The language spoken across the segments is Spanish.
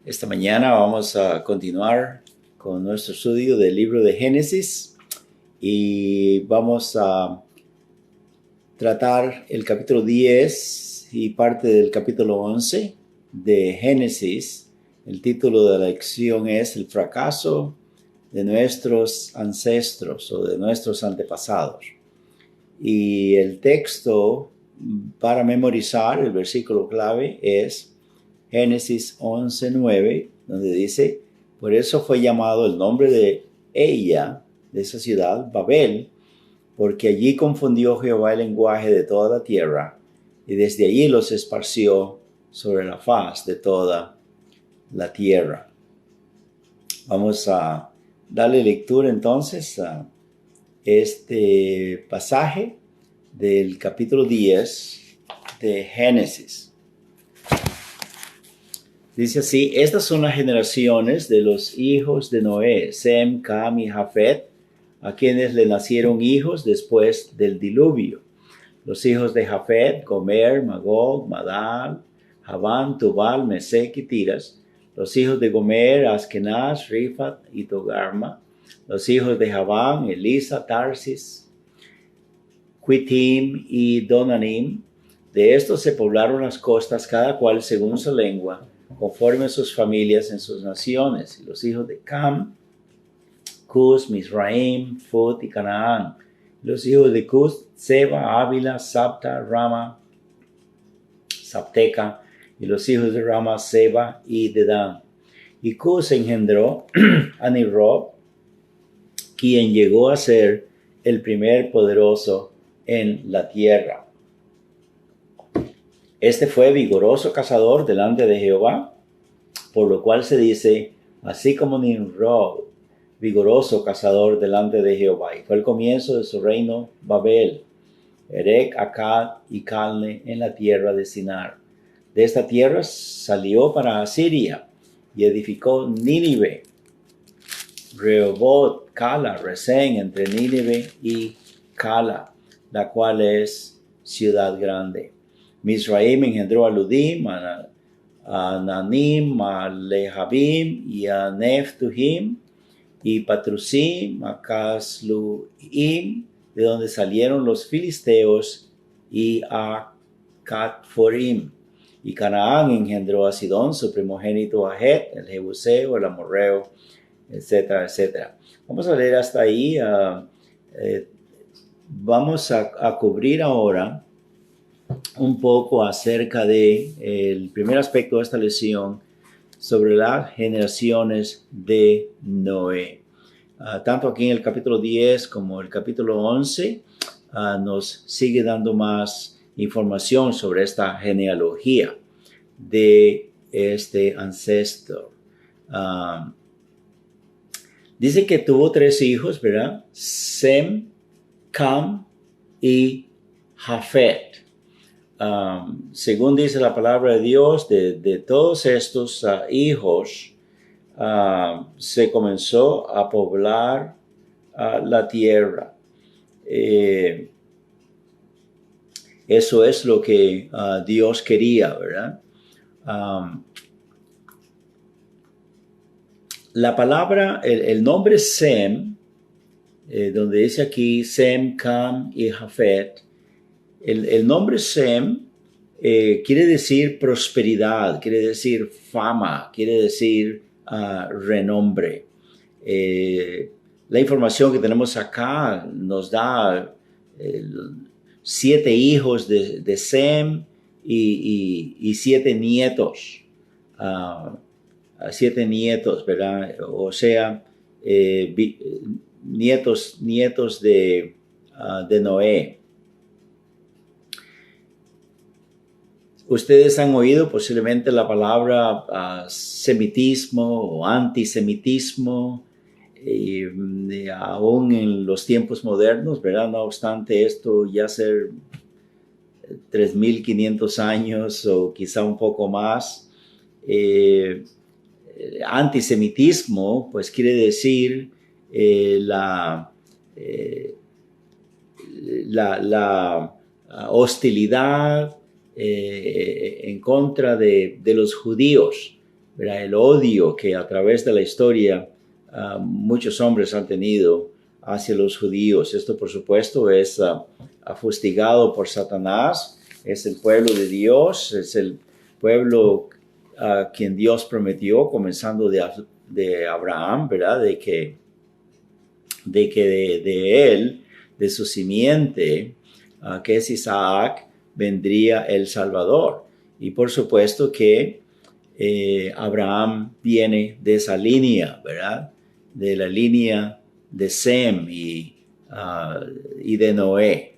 Esta mañana vamos a continuar con nuestro estudio del libro de Génesis y vamos a tratar el capítulo 10 y parte del capítulo 11 de Génesis. El título de la lección es El fracaso de nuestros ancestros o de nuestros antepasados. Y el texto para memorizar, el versículo clave es Génesis 11:9, donde dice: por eso fue llamado el nombre de ella, de esa ciudad, Babel, porque allí confundió Jehová el lenguaje de toda la tierra, y desde allí los esparció sobre la faz de toda la tierra. Vamos a darle lectura entonces a este pasaje del capítulo 10 de Génesis. Dice así: estas son las generaciones de los hijos de Noé, Sem, Cam y Jafet, a quienes le nacieron hijos después del diluvio. Los hijos de Jafet: Gomer, Magog, Madal, Javán, Tubal, Mesec y Tiras. Los hijos de Gomer: Askenaz, Rifat y Togarma. Los hijos de Javán: Elisa, Tarsis, Quitim y Donanim. De estos se poblaron las costas, cada cual según su lengua, conforme a sus familias en sus naciones. Y los hijos de Cam: Cus, Mizraim, Fut y Canaán. Los hijos de Cus: Seba, Ávila, Sabta, Rama, Sabteca. Y los hijos de Rama: Seba y Dedán. Y Cus engendró a Nimrod, quien llegó a ser el primer poderoso en la tierra. Este fue vigoroso cazador delante de Jehová, por lo cual se dice: así como Nimrod, vigoroso cazador delante de Jehová. Y fue el comienzo de su reino Babel, Erec, Akkad y Calne en la tierra de Sinar. De esta tierra salió para Asiria y edificó Nínive, Rehoboth, Cala, Resén, entre Nínive y Cala, la cual es ciudad grande. Mizraim engendró a Ludim, a Nanim, a Lehabim y a Neftuhim, y Patrusim, a Casluim, de donde salieron los filisteos, y a Catforim. Y Canaán engendró a Sidón, su primogénito, a Het, el Jebuseo, el Amorreo, etcétera, etcétera. Vamos a leer hasta ahí. Vamos a cubrir ahora un poco acerca de el primer aspecto de esta lección sobre las generaciones de Noé. Tanto aquí en el capítulo 10 como el capítulo 11 nos sigue dando más información sobre esta genealogía de este ancestro. Dice que tuvo 3 hijos, ¿verdad? Sem, Cam y Jafet. Según dice la palabra de Dios, de todos estos hijos, se comenzó a poblar la tierra. Eso es lo que Dios quería, ¿verdad? La palabra, el nombre Sem, donde dice aquí Sem, Cam y Jafet, el nombre Sem quiere decir prosperidad, quiere decir fama, quiere decir renombre. La información que tenemos acá nos da 7 hijos de Sem y 7 nietos. 7 nietos, ¿verdad? O sea, nietos de Noé. Ustedes han oído posiblemente la palabra semitismo o antisemitismo, aún en los tiempos modernos, ¿verdad? No obstante esto ya ser 3,500 años o quizá un poco más. Antisemitismo, pues quiere decir la hostilidad en contra de los judíos, ¿verdad? El odio que a través de la historia muchos hombres han tenido hacia los judíos. Esto, por supuesto, es fustigado por Satanás. Es el pueblo de Dios, es el pueblo a quien Dios prometió, comenzando de Abraham, ¿verdad? De que de él, de su simiente, que es Isaac, vendría el Salvador. Y por supuesto que Abraham viene de esa línea, ¿verdad? De la línea de Sem y de Noé.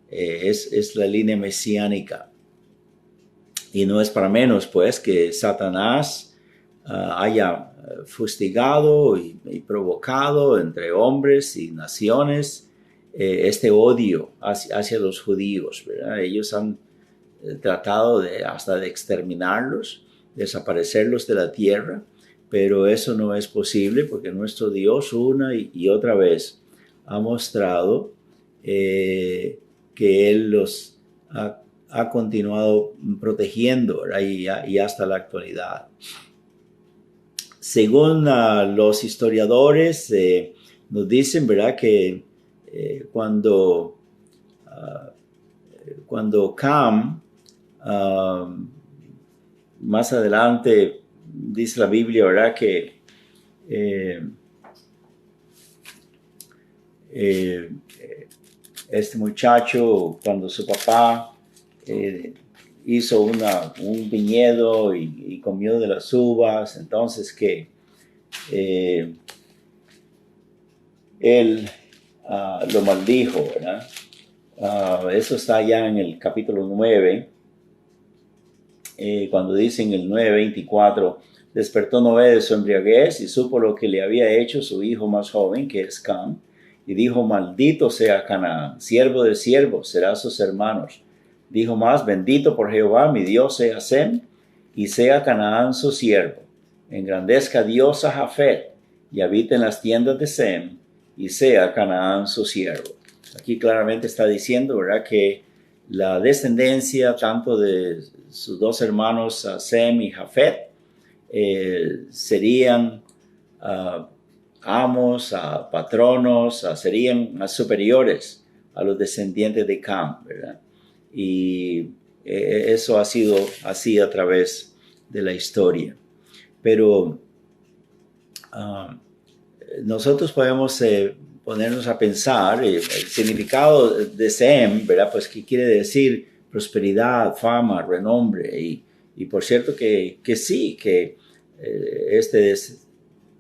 Es la línea mesiánica. Y no es para menos, pues, que Satanás haya fustigado y provocado entre hombres y naciones este odio hacia los judíos, ¿verdad? Ellos han tratado hasta de exterminarlos, desaparecerlos de la tierra, pero eso no es posible porque nuestro Dios una y otra vez ha mostrado que Él los ha continuado protegiendo, ¿verdad? Y hasta la actualidad. Según los historiadores, nos dicen, ¿verdad?, que cuando Cam, más adelante dice la Biblia, ¿verdad?, que este muchacho, cuando su papá hizo un viñedo y comió de las uvas, entonces que él lo maldijo, ¿verdad? Eso está ya en el capítulo 9, cuando dice en el 9:24, despertó Noé de su embriaguez y supo lo que le había hecho su hijo más joven, que es Cam, y dijo, maldito sea Canaán, siervo de siervos será sus hermanos. Dijo más, bendito por Jehová, mi Dios sea Sem, y sea Canaán su siervo. Engrandezca Dios a Jafet, y habite en las tiendas de Sem, y sea Canaán su siervo. Aquí claramente está diciendo, ¿verdad?, que la descendencia tanto de sus dos hermanos, Sem y Jafet, serían amos, patronos, serían superiores a los descendientes de Cam, ¿verdad? Y eso ha sido así a través de la historia. Pero nosotros podemos ponernos a pensar el significado de Sem, ¿verdad? Pues que quiere decir prosperidad, fama, renombre. Y por cierto que sí, que este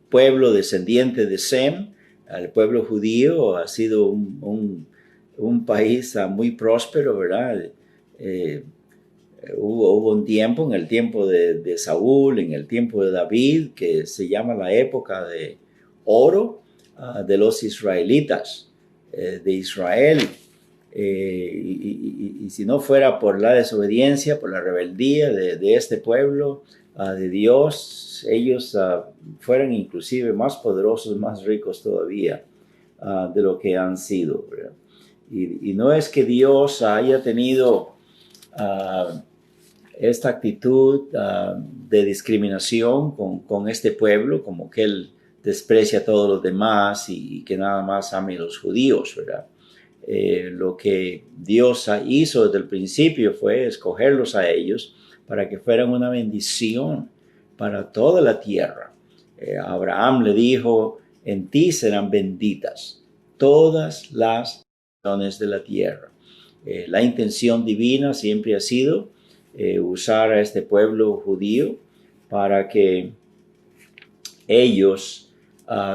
pueblo descendiente de Sem, el pueblo judío, ha sido un país muy próspero, ¿verdad? Hubo un tiempo, en el tiempo de Saúl, en el tiempo de David, que se llama la época de oro de los israelitas, de Israel. Y si no fuera por la desobediencia, por la rebeldía de este pueblo de Dios, ellos fueran inclusive más poderosos, más ricos todavía de lo que han sido, ¿verdad? Y no es que Dios haya tenido esta actitud de discriminación con este pueblo, como que Él desprecia a todos los demás y que nada más ame a los judíos, ¿verdad? Lo que Dios hizo desde el principio fue escogerlos a ellos para que fueran una bendición para toda la tierra. Abraham le dijo, en ti serán benditas todas las naciones de la tierra. La intención divina siempre ha sido usar a este pueblo judío para que ellos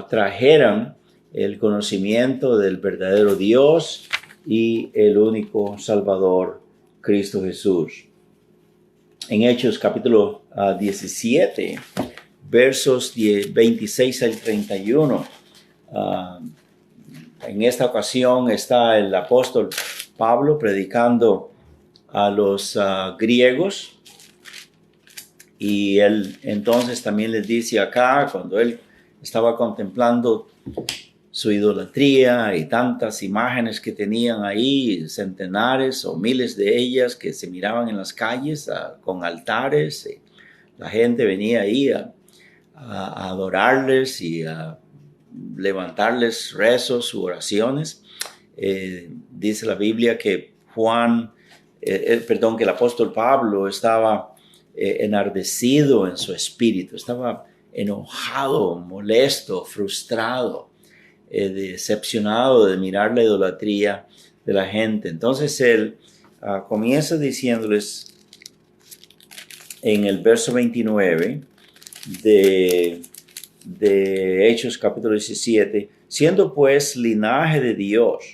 trajeran el conocimiento del verdadero Dios y el único Salvador, Cristo Jesús. En Hechos capítulo 17, versos 26 al 31, en esta ocasión está el apóstol Pablo predicando a los griegos, y él entonces también les dice acá, cuando él estaba contemplando su idolatría y tantas imágenes que tenían ahí, centenares o miles de ellas que se miraban en las calles con altares, La gente venía ahí a adorarles y a levantarles rezos u oraciones. Dice la Biblia que que el apóstol Pablo estaba enardecido en su espíritu, estaba enojado, molesto, frustrado, decepcionado de mirar la idolatría de la gente. Entonces él comienza diciéndoles en el verso 29 de Hechos capítulo 17, siendo pues linaje de Dios,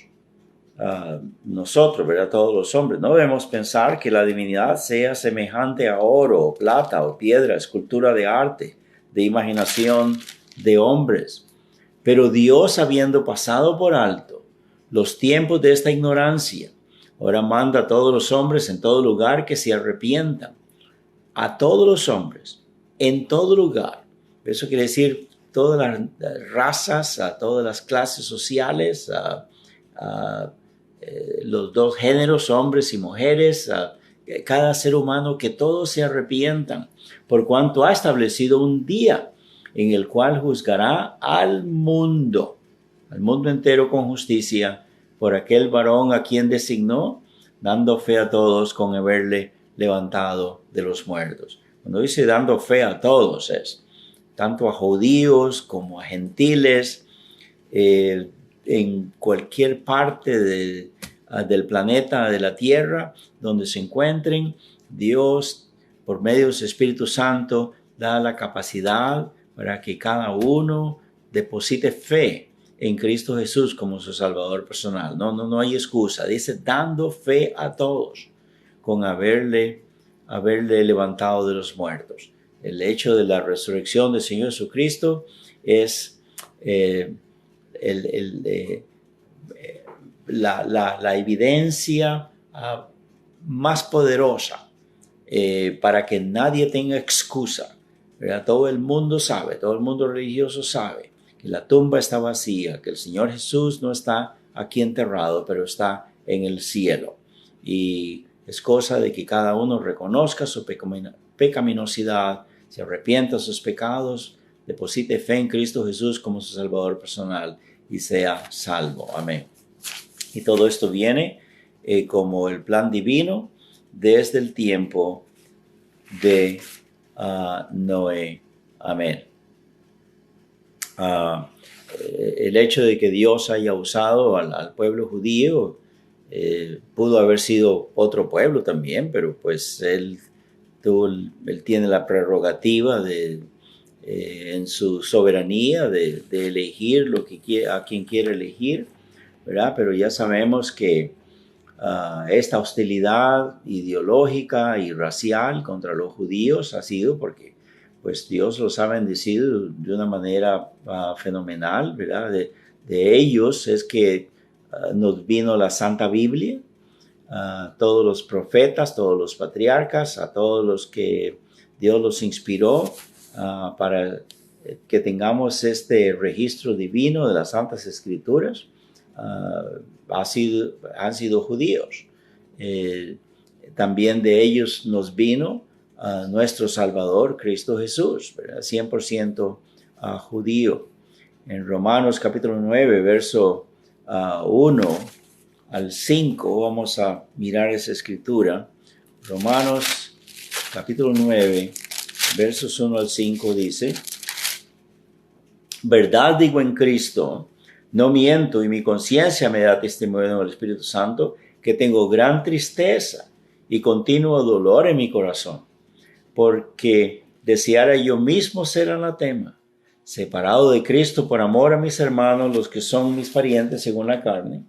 nosotros, ¿verdad? Todos los hombres, no debemos pensar que la divinidad sea semejante a oro, o plata o piedra, escultura de arte, de imaginación de hombres. Pero Dios, habiendo pasado por alto los tiempos de esta ignorancia, ahora manda a todos los hombres en todo lugar que se arrepientan. A todos los hombres, en todo lugar. Eso quiere decir todas las razas, a todas las clases sociales, a los dos géneros, hombres y mujeres, a cada ser humano, que todos se arrepientan, por cuanto ha establecido un día en el cual juzgará al mundo entero con justicia, por aquel varón a quien designó, dando fe a todos con haberle levantado de los muertos. Cuando dice dando fe a todos, es tanto a judíos como a gentiles, en cualquier parte del planeta, de la tierra, donde se encuentren. Dios, por medio de su Espíritu Santo, da la capacidad para que cada uno deposite fe en Cristo Jesús como su Salvador personal. No hay excusa. Dice, dando fe a todos con haberle levantado de los muertos. El hecho de la resurrección del Señor Jesucristo es la evidencia más poderosa para que nadie tenga excusa, ¿verdad? Todo el mundo sabe, todo el mundo religioso sabe que la tumba está vacía, que el Señor Jesús no está aquí enterrado, pero está en el cielo. Y es cosa de que cada uno reconozca su pecaminosidad, se arrepienta de sus pecados, deposite fe en Cristo Jesús como su Salvador personal y sea salvo. Amén. Y todo esto viene como el plan divino desde el tiempo de Noé. Amén. El hecho de que Dios haya usado al pueblo judío, pudo haber sido otro pueblo también, pero pues él tiene la prerrogativa en su soberanía de elegir a quien quiere elegir, ¿verdad? Pero ya sabemos que esta hostilidad ideológica y racial contra los judíos ha sido porque pues Dios los ha bendecido de una manera fenomenal, ¿verdad? De ellos es que nos vino la Santa Biblia, todos los profetas, todos los patriarcas, a todos los que Dios los inspiró para que tengamos este registro divino de las Santas Escrituras. Han sido judíos. También de ellos nos vino nuestro Salvador, Cristo Jesús, ¿verdad? 100% judío. En Romanos capítulo 9, verso 1 al 5, vamos a mirar esa escritura. Romanos capítulo 9, versos 1 al 5 dice, verdad digo en Cristo, no miento, y mi conciencia me da testimonio del Espíritu Santo, que tengo gran tristeza y continuo dolor en mi corazón, porque deseara yo mismo ser anatema, separado de Cristo por amor a mis hermanos, los que son mis parientes según la carne,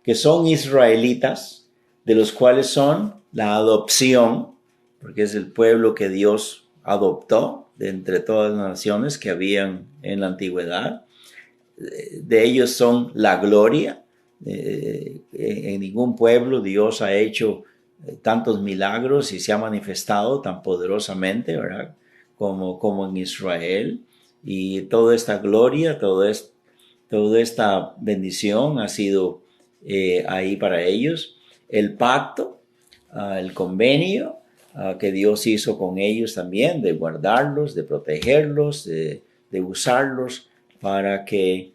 que son israelitas, de los cuales son la adopción, porque es el pueblo que Dios adoptó de entre todas las naciones que habían en la antigüedad. De ellos son la gloria. En ningún pueblo Dios ha hecho tantos milagros y se ha manifestado tan poderosamente, ¿verdad? Como en Israel. Y toda esta gloria, toda esta bendición ha sido ahí para ellos. El pacto, el convenio, que Dios hizo con ellos también, de guardarlos, de protegerlos, de usarlos para que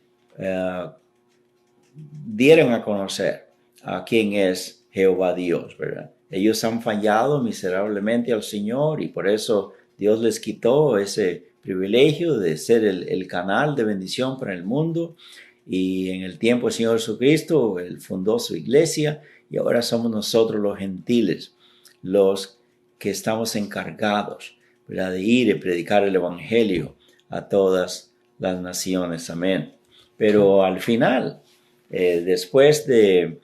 dieran a conocer a quién es Jehová Dios, ¿verdad? Ellos han fallado miserablemente al Señor y por eso Dios les quitó ese privilegio de ser el canal de bendición para el mundo. Y en el tiempo del Señor Jesucristo, Él fundó su iglesia y ahora somos nosotros los gentiles, los que estamos encargados, ¿verdad?, de ir y predicar el evangelio a todas las naciones. Amén. Pero al final, después de,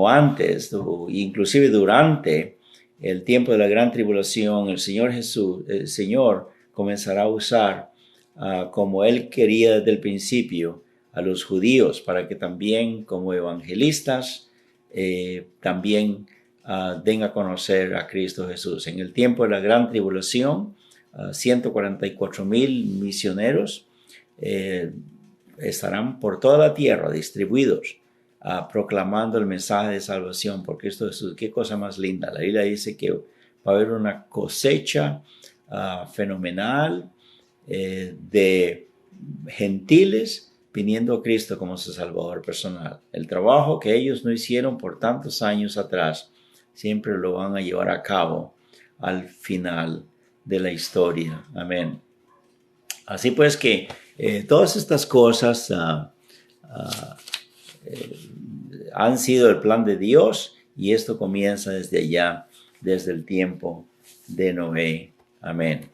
antes, inclusive durante el tiempo de la gran tribulación, el Señor comenzará a usar, como Él quería desde el principio, a los judíos para que también como evangelistas también den a conocer a Cristo Jesús. En el tiempo de la gran tribulación, 144,000 misioneros estarán por toda la tierra distribuidos, proclamando el mensaje de salvación por Cristo Jesús. Qué cosa más linda. La Biblia dice que va a haber una cosecha fenomenal de gentiles viniendo a Cristo como su Salvador personal. El trabajo que ellos no hicieron por tantos años atrás, siempre lo van a llevar a cabo al final de la historia. Amén. Así pues que todas estas cosas han sido el plan de Dios y esto comienza desde allá, desde el tiempo de Noé. Amén.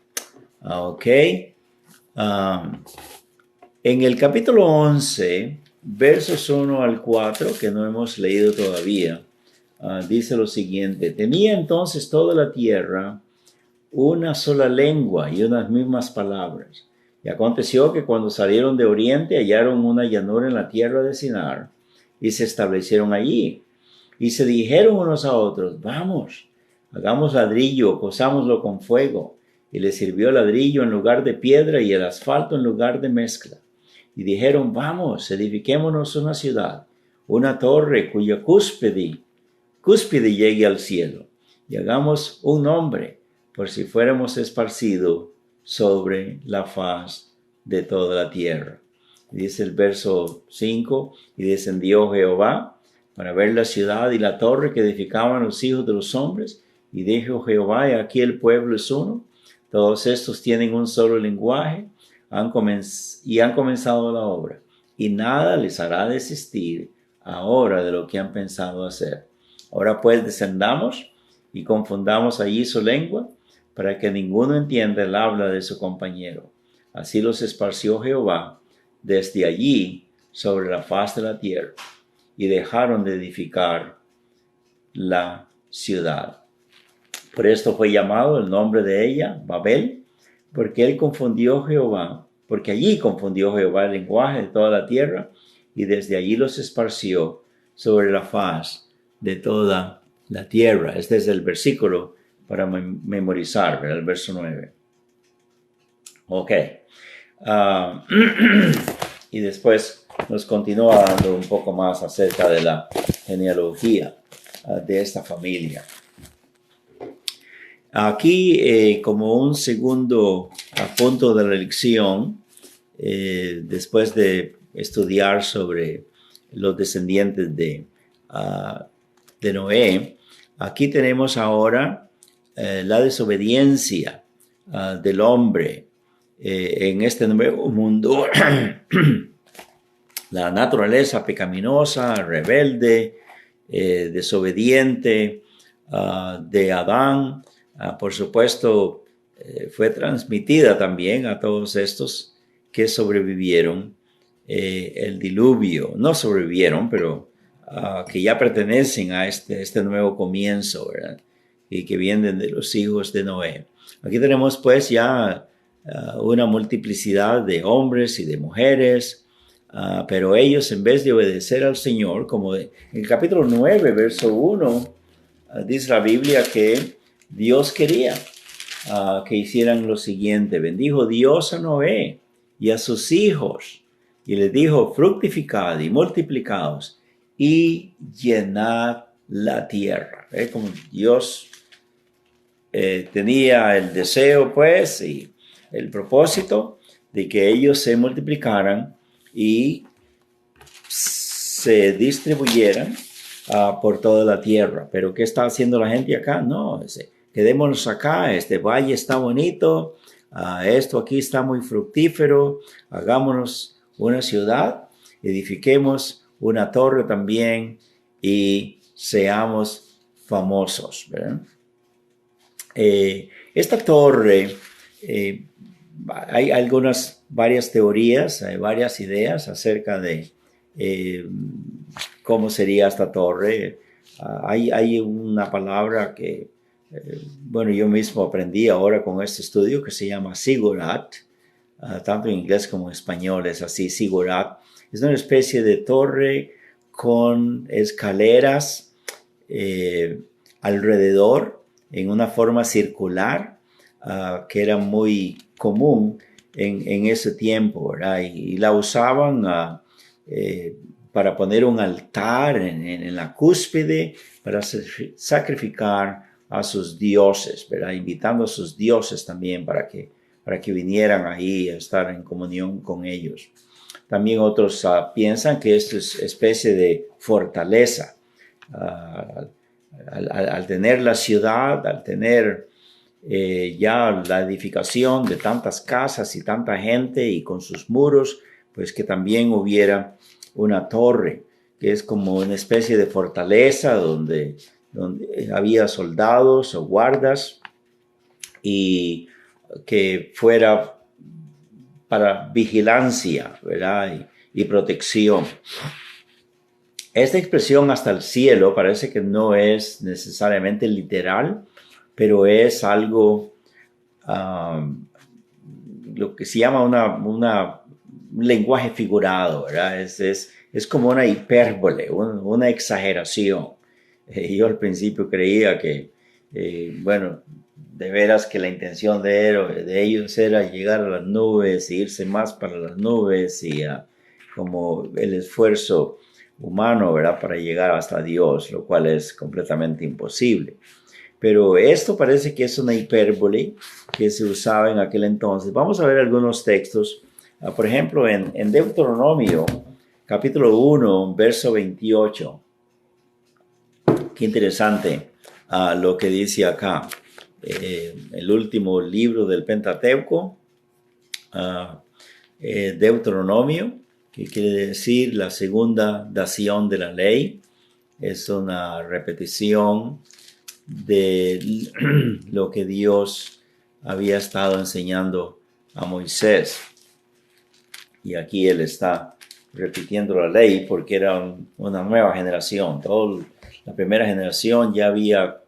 Ok. En el capítulo 11, versos 1 al 4, que no hemos leído todavía, dice lo siguiente: tenía entonces toda la tierra una sola lengua y unas mismas palabras. Y aconteció que cuando salieron de oriente hallaron una llanura en la tierra de Sinar y se establecieron allí. Y se dijeron unos a otros: vamos, hagamos ladrillo, cosámoslo con fuego. Y les sirvió ladrillo en lugar de piedra y el asfalto en lugar de mezcla. Y dijeron: vamos, edifiquémonos una ciudad, una torre cuya cúspide llegue al cielo, y hagamos un nombre, por si fuéramos esparcidos sobre la faz de toda la tierra. Y dice el verso 5, y descendió Jehová para ver la ciudad y la torre que edificaban los hijos de los hombres, y dijo Jehová: he aquí el pueblo es uno, todos estos tienen un solo lenguaje, han comenzado la obra, y nada les hará desistir ahora de lo que han pensado hacer. Ahora pues descendamos y confundamos allí su lengua, para que ninguno entienda el habla de su compañero. Así los esparció Jehová desde allí sobre la faz de la tierra, y dejaron de edificar la ciudad. Por esto fue llamado el nombre de ella Babel, porque allí confundió Jehová el lenguaje de toda la tierra, y desde allí los esparció sobre la faz de toda la tierra. Este es el versículo para memorizar, ¿verdad? El verso 9. Ok. Y después nos continúa dando un poco más acerca de la genealogía de esta familia. Aquí, como un segundo punto de la lección, después de estudiar sobre los descendientes de Noé, aquí tenemos ahora la desobediencia del hombre en este nuevo mundo. La naturaleza pecaminosa, rebelde, desobediente de Adán, por supuesto, fue transmitida también a todos estos que sobrevivieron el diluvio. No sobrevivieron, pero que ya pertenecen a este nuevo comienzo, ¿verdad? Y que vienen de los hijos de Noé. Aquí tenemos pues ya una multiplicidad de hombres y de mujeres, pero ellos, en vez de obedecer al Señor, como en el capítulo 9, verso 1, dice la Biblia que Dios quería que hicieran lo siguiente: bendijo Dios a Noé y a sus hijos, y les dijo: fructificad y multiplicaos y llenad la tierra. Como Dios tenía el deseo, pues, y el propósito de que ellos se multiplicaran y se distribuyeran por toda la tierra. Pero ¿qué está haciendo la gente acá? No, quedémonos acá, este valle está bonito, esto aquí está muy fructífero, hagámonos una ciudad, edifiquemos una torre también y seamos famosos, ¿verdad? Esta torre, hay varias teorías, hay varias ideas acerca de cómo sería esta torre. Hay una palabra que, bueno, yo mismo aprendí ahora con este estudio que se llama ziggurat, tanto en inglés como en español es así, ziggurat. Es una especie de torre con escaleras alrededor en una forma circular, que era muy común en ese tiempo, ¿verdad? Y la usaban para poner un altar en la cúspide para sacrificar a sus dioses, ¿verdad? Invitando a sus dioses también para que vinieran ahí a estar en comunión con ellos. También otros piensan que esto es especie de fortaleza. Al tener la ciudad, al tener ya la edificación de tantas casas y tanta gente y con sus muros, pues que también hubiera una torre, que es como una especie de fortaleza donde había soldados o guardas y que fuera para vigilancia, ¿verdad? Y protección. Esta expresión hasta el cielo parece que no es necesariamente literal, pero es algo, lo que se llama un lenguaje figurado, ¿verdad? Es como una hipérbole, una exageración. Yo al principio creía que, bueno, de veras que la intención de ellos era llegar a las nubes, e irse más para las nubes y como el esfuerzo humano, ¿verdad? Para llegar hasta Dios, lo cual es completamente imposible. Pero esto parece que es una hipérbole que se usaba en aquel entonces. Vamos a ver algunos textos. Por ejemplo, en Deuteronomio, capítulo 1, verso 28. Qué interesante lo que dice acá. El último libro del Pentateuco, Deuteronomio, que quiere decir la segunda dación de la ley. Es una repetición de lo que Dios había estado enseñando a Moisés. Y aquí él está repitiendo la ley porque era una nueva generación. La primera generación ya había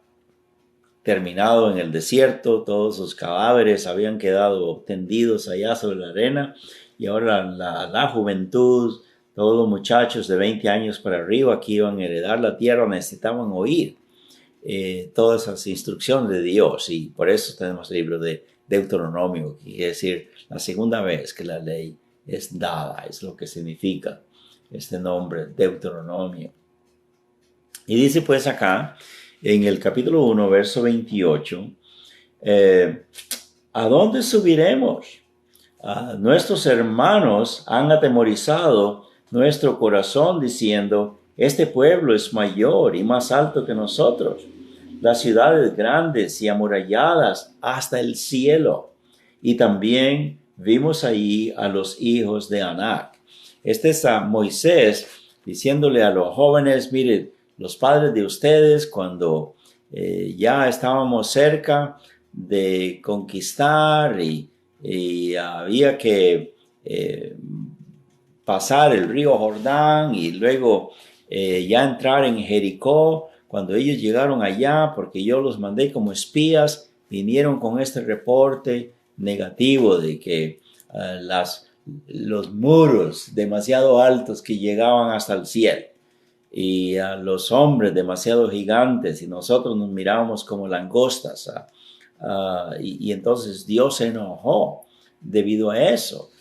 terminado en el desierto, todos sus cadáveres habían quedado tendidos allá sobre la arena, y ahora la juventud, todos los muchachos de 20 años para arriba que iban a heredar la tierra necesitaban oír todas esas instrucciones de Dios, y por eso tenemos el libro de Deuteronomio, que quiere decir la segunda vez que la ley es dada, es lo que significa este nombre, Deuteronomio. Y dice pues acá, en el capítulo 1, verso 28, ¿a dónde subiremos? Nuestros hermanos han atemorizado nuestro corazón diciendo, este pueblo es mayor y más alto que nosotros, las ciudades grandes y amuralladas hasta el cielo. Y también vimos allí a los hijos de Anac. Este es a Moisés diciéndole a los jóvenes, miren, los padres de ustedes, cuando ya estábamos cerca de conquistar y había que pasar el río Jordán y luego ya entrar en Jericó, cuando ellos llegaron allá, porque yo los mandé como espías, vinieron con este reporte negativo de que los muros demasiado altos que llegaban hasta el cielo, y a los hombres demasiado gigantes, y nosotros nos mirábamos como langostas. Y entonces Dios se enojó debido a eso.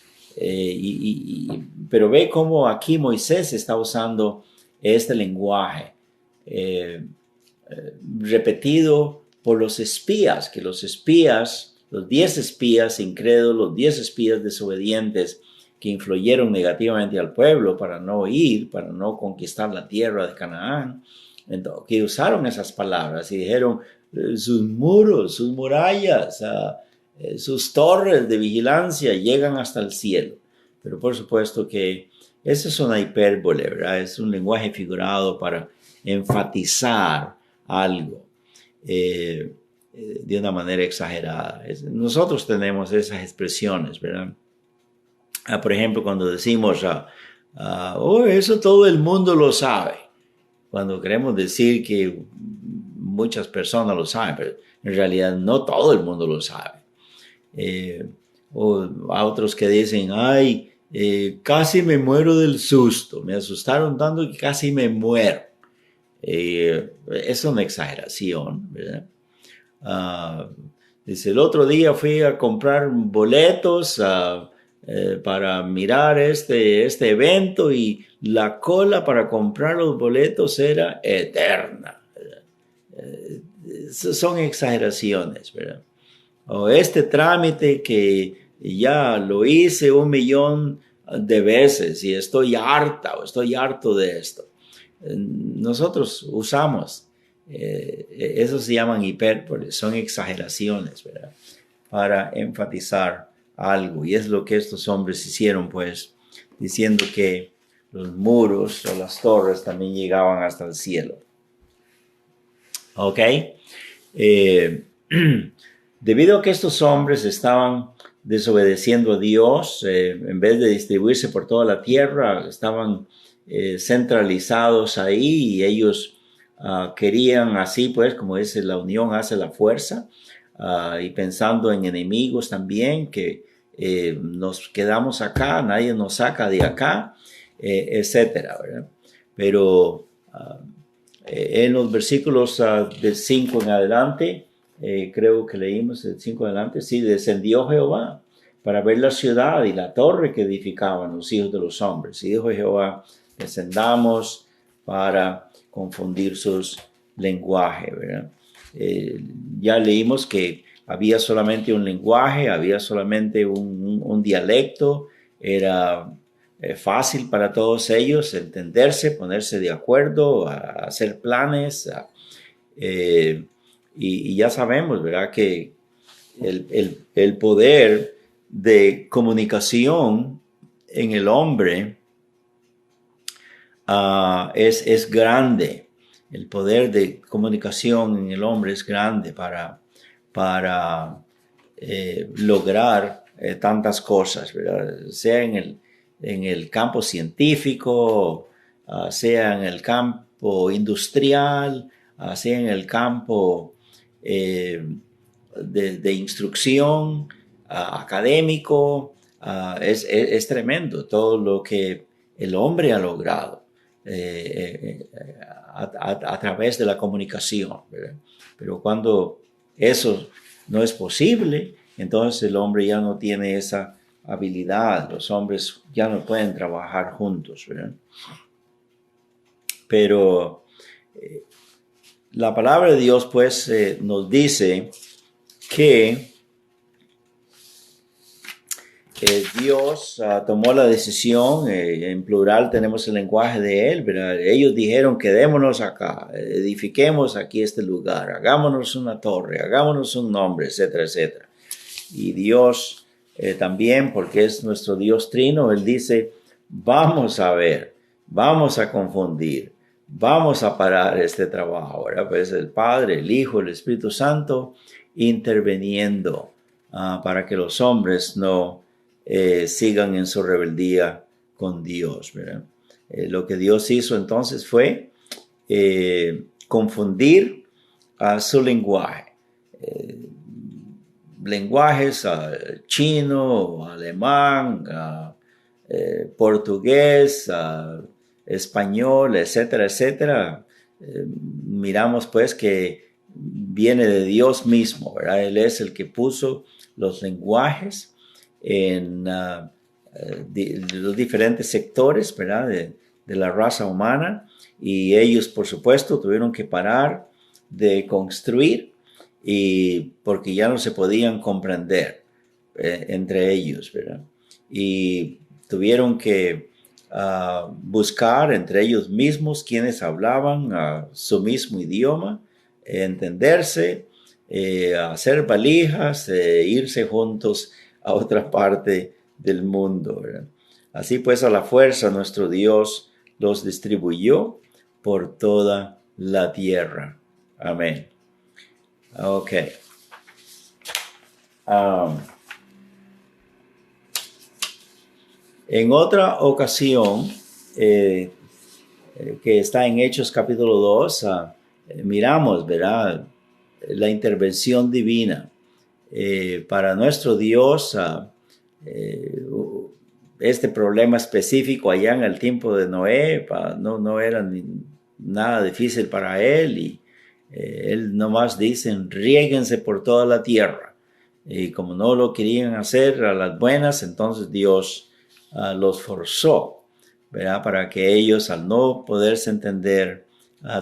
Pero ve cómo aquí Moisés está usando este lenguaje. repetido por los espías, que los 10 espías incrédulos, los 10 espías desobedientes que influyeron negativamente al pueblo para no ir, para no conquistar la tierra de Canaán, entonces, que usaron esas palabras y dijeron sus muros, sus murallas, sus torres de vigilancia llegan hasta el cielo. Pero por supuesto que eso es una hipérbole, ¿verdad? Es un lenguaje figurado para enfatizar algo de una manera exagerada. Nosotros tenemos esas expresiones, ¿verdad? Por ejemplo, cuando decimos, eso todo el mundo lo sabe. Cuando queremos decir que muchas personas lo saben, pero en realidad no todo el mundo lo sabe. O a otros que dicen, casi me muero del susto, me asustaron tanto que casi me muero. Es una exageración, ¿verdad? Dice, el otro día fui a comprar boletos para mirar este evento y la cola para comprar los boletos era eterna. Son exageraciones, ¿verdad? O este trámite que ya lo hice 1,000,000 de veces y estoy harto de esto. Nosotros usamos, eso se llaman hipérboles, son exageraciones, ¿verdad? Para enfatizar algo. Y es lo que estos hombres hicieron, pues, diciendo que los muros o las torres también llegaban hasta el cielo. ¿Ok? Debido a que estos hombres estaban desobedeciendo a Dios, en vez de distribuirse por toda la tierra, estaban centralizados ahí y ellos querían así, pues, como dice, la unión hace la fuerza, y pensando en enemigos también, que nos quedamos acá, nadie nos saca de acá, etcétera, ¿verdad? Pero en los versículos del 5 en adelante, creo que leímos el 5 en adelante, sí, descendió Jehová para ver la ciudad y la torre que edificaban los hijos de los hombres. Y dijo Jehová, descendamos para confundir sus lenguajes, ¿verdad? Ya leímos que había solamente un lenguaje, había solamente un dialecto, era fácil para todos ellos entenderse, ponerse de acuerdo, hacer planes, y ya sabemos, ¿verdad?, que el poder de comunicación en el hombre es grande. El poder de comunicación en el hombre es grande para lograr tantas cosas, ¿verdad? Sea en el campo científico, sea en el campo industrial, sea en el campo de instrucción, académico. Es tremendo todo lo que el hombre ha logrado a través de la comunicación, ¿verdad? Pero cuando eso no es posible, entonces el hombre ya no tiene esa habilidad, los hombres ya no pueden trabajar juntos, ¿verdad? Pero la palabra de Dios, pues, nos dice que Dios tomó la decisión, en plural tenemos el lenguaje de Él, ¿verdad? Ellos dijeron, quedémonos acá, edifiquemos aquí este lugar, hagámonos una torre, hagámonos un nombre, etcétera, etcétera. Y Dios también, porque es nuestro Dios trino, Él dice, vamos a ver, vamos a confundir, vamos a parar este trabajo, ¿verdad? Pues el Padre, el Hijo, el Espíritu Santo interviniendo para que los hombres no sigan en su rebeldía con Dios, ¿verdad? Lo que Dios hizo entonces fue confundir su lenguaje. Lenguajes chino, alemán, portugués, español, etcétera, etcétera. Miramos pues que viene de Dios mismo, ¿verdad? Él es el que puso los lenguajes en los diferentes sectores, ¿verdad?, de la raza humana, y ellos, por supuesto, tuvieron que parar de construir y porque ya no se podían comprender entre ellos, ¿verdad? Y tuvieron que buscar entre ellos mismos quienes hablaban su mismo idioma, entenderse, hacer valijas, irse juntos a otra parte del mundo, ¿verdad? Así pues, a la fuerza nuestro Dios los distribuyó por toda la tierra. Amén. Ok. En otra ocasión, que está en Hechos capítulo 2, miramos, ¿verdad?, la intervención divina. Para nuestro Dios, este problema específico allá en el tiempo de Noé no era nada difícil para él, y él nomás dicen, riéguense por toda la tierra. Y como no lo querían hacer a las buenas, entonces Dios los forzó, ¿verdad?, para que ellos, al no poderse entender,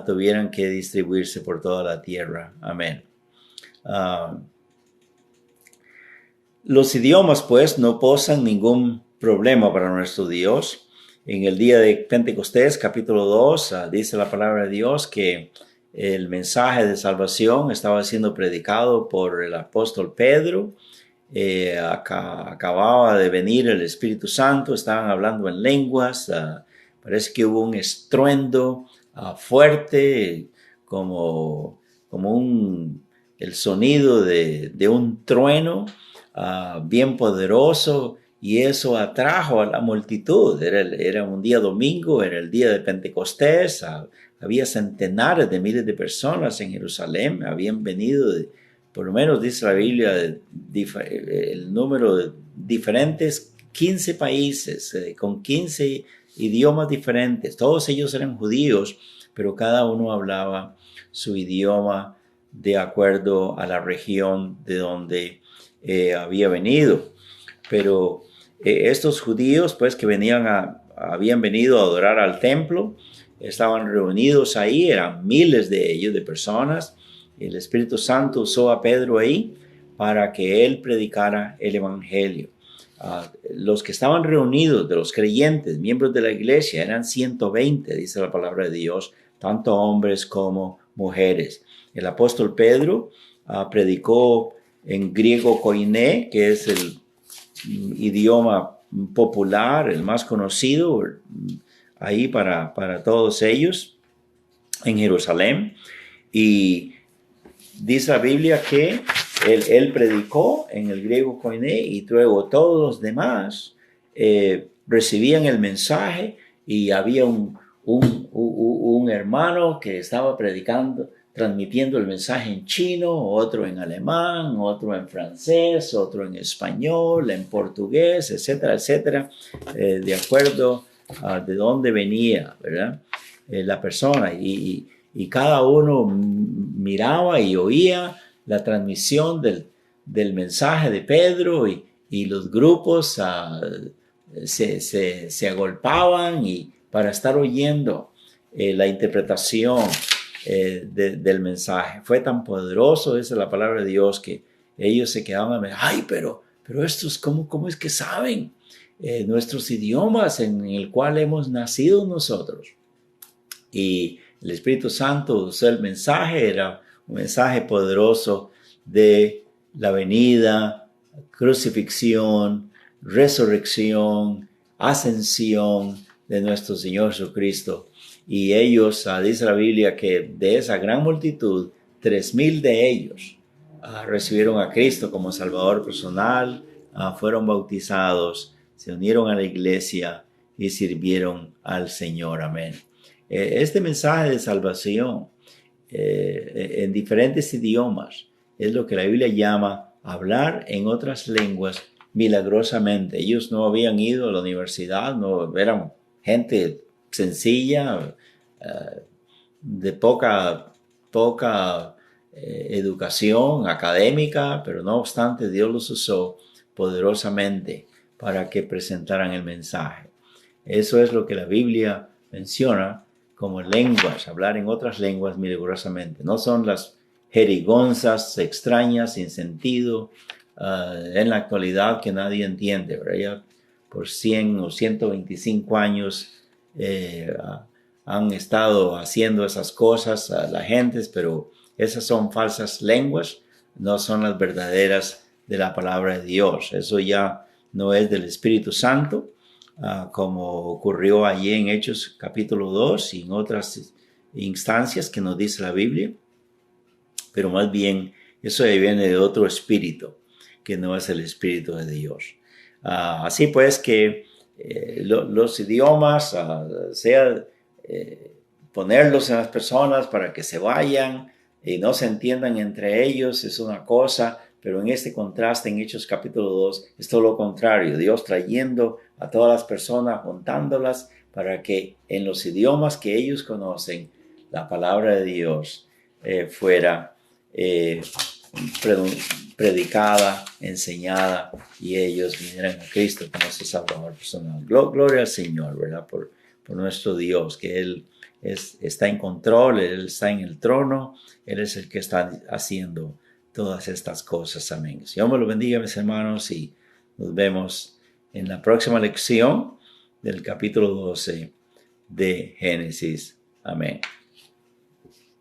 tuvieran que distribuirse por toda la tierra. Amén. Los idiomas, pues, no posan ningún problema para nuestro Dios. En el día de Pentecostés, capítulo 2, dice la palabra de Dios que el mensaje de salvación estaba siendo predicado por el apóstol Pedro. Acababa de venir el Espíritu Santo, estaban hablando en lenguas. Parece que hubo un estruendo fuerte, como el sonido de un trueno bien poderoso, y eso atrajo a la multitud. Era un día domingo, era el día de Pentecostés. Había centenares de miles de personas en Jerusalén, habían venido por lo menos, dice la Biblia, el número de diferentes 15 países, con 15 idiomas diferentes. Todos ellos eran judíos, pero cada uno hablaba su idioma de acuerdo a la región de donde había venido. Pero estos judíos, pues, que habían venido a adorar al templo, estaban reunidos ahí, eran miles de ellos, de personas. El Espíritu Santo usó a Pedro ahí para que él predicara el evangelio. Los que estaban reunidos, de los creyentes, miembros de la iglesia, eran 120, dice la palabra de Dios, tanto hombres como mujeres. El apóstol Pedro predicó en griego koiné, que es el idioma popular, el más conocido ahí para todos ellos en Jerusalén. Y dice la Biblia que él predicó en el griego koiné, y luego todos los demás recibían el mensaje, y había un hermano que estaba predicando, transmitiendo el mensaje en chino, otro en alemán, otro en francés, otro en español, en portugués, etcétera, etcétera, de acuerdo a de dónde venía, ¿verdad?, la persona. Y cada uno miraba y oía la transmisión del mensaje de Pedro, y los grupos se agolpaban para estar oyendo la interpretación del mensaje. Fue tan poderoso, esa es la palabra de Dios, que ellos se quedaban, pero estos, ¿cómo es que saben nuestros idiomas en el cual hemos nacido nosotros? Y el Espíritu Santo usó el mensaje, era un mensaje poderoso de la venida, crucifixión, resurrección, ascensión de nuestro Señor Jesucristo. Y ellos, dice la Biblia, que de esa gran multitud, 3,000 de ellos recibieron a Cristo como Salvador personal, fueron bautizados, se unieron a la iglesia y sirvieron al Señor. Amén. Este mensaje de salvación en diferentes idiomas es lo que la Biblia llama hablar en otras lenguas milagrosamente. Ellos no habían ido a la universidad, no eran gente sencilla, de poca educación académica, pero no obstante Dios los usó poderosamente para que presentaran el mensaje. Eso es lo que la Biblia menciona como lenguas, hablar en otras lenguas milagrosamente. No son las jerigonzas extrañas, sin sentido, en la actualidad que nadie entiende, ¿verdad? Ya por 100 o 125 años han estado haciendo esas cosas a la gente, pero esas son falsas lenguas, no son las verdaderas de la palabra de Dios. Eso ya no es del Espíritu Santo, como ocurrió allí en Hechos capítulo 2 y en otras instancias que nos dice la Biblia, pero más bien eso viene de otro espíritu, que no es el Espíritu de Dios. Así pues que los idiomas, ponerlos en las personas para que se vayan y no se entiendan entre ellos es una cosa, pero en este contraste en Hechos capítulo 2 es todo lo contrario. Dios trayendo a todas las personas, juntándolas para que en los idiomas que ellos conocen, la palabra de Dios fuera predicada, enseñada, y ellos vinieran a Cristo como su Salvador personal. Gloria al Señor, ¿verdad? Por nuestro Dios, que Él está en control, Él está en el trono, Él es el que está haciendo todas estas cosas. Amén. Dios me lo bendiga, mis hermanos, y nos vemos en la próxima lección del capítulo 12 de Génesis. Amén.